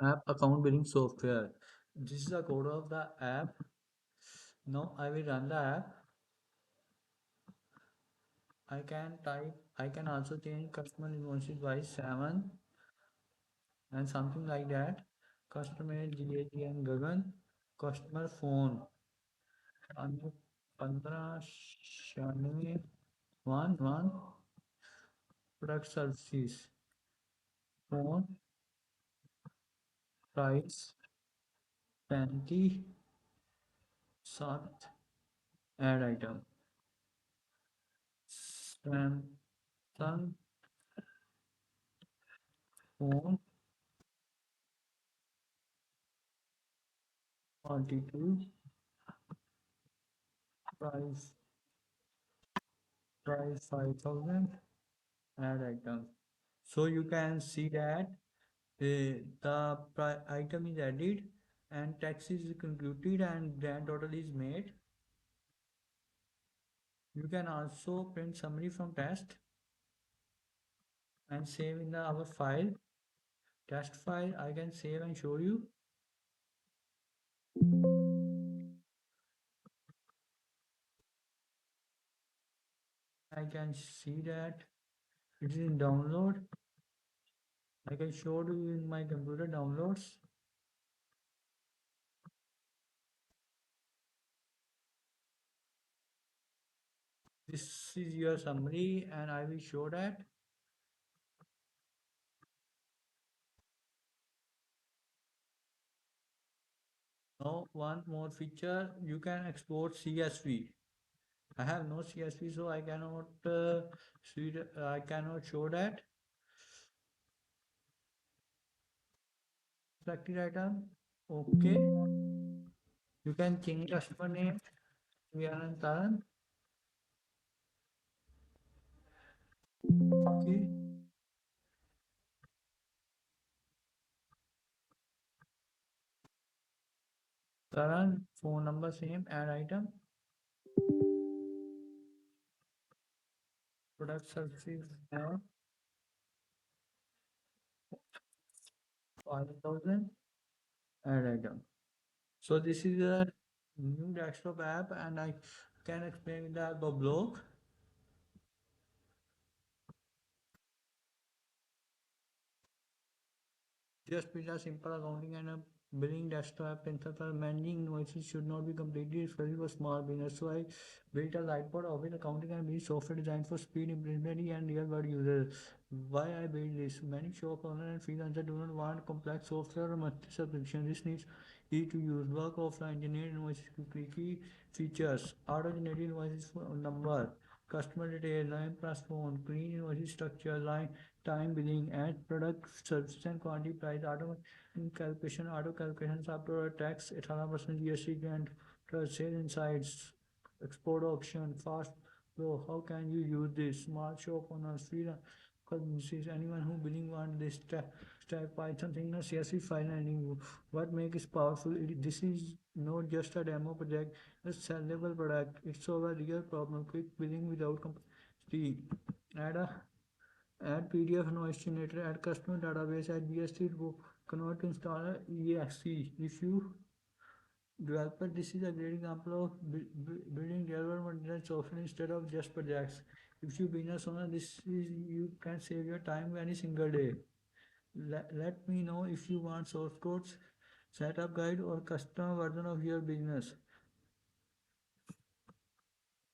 App account billing software. This is the code of the app. Now I will run the app. I can also change customer invoices by 7 and something like that. Customer GAG and Gagan. Customer phone. 159611. Product services. Phone. Price. 35. Add item. Samsung phone 42. Price price 5,000. Add item. So you can see that the item is added and tax is concluded and grand total is made. You can also print summary from test and save in our file. Test file I can save and show you. I can see that it is in download. I can show you in my computer downloads. This is your summary and I will show that. Now one more feature, you can export CSV. I have no CSV, so I cannot I cannot show that. Selected item. Okay. You can change customer name. We are in Taran. Okay. Taran, phone number same, add item. Product services add 5,000. Add item. So this is a new desktop app and I can explain the blog. Just build a simple accounting and a billing desktop principle. Managing invoices should not be completely especially for small business. So I built a lightboard office accounting and billing software designed for speed, implementability, and real-world users. Why I built this? Many shop owners and freelancers do not want complex software or monthly subscription. This needs easy to use. Work offline, generate invoices quickly. Key features: auto-generated invoices for number. Customer detail, line plus phone, clean invoice structure, line time billing, add product services and quantity price, auto calculations after tax, 18% GST grant, plus sales insights, export option, fast flow. How can you use this? Smart shop owners, freelance businesses, anyone who billing want this stack Python thing, CSV file handling. What makes it powerful? This is not just a demo project, it's a sellable product. It's solve a real problem. Quick billing without complexity. Add a add PDF noise generator, add customer database, add GST, convert to installer EXE. If you developer, this is a great example of building real-world maintenance software instead of just projects. If you business owner, this is you can save your time any single day. Let me know if you want source codes, setup guide, or custom version of your business.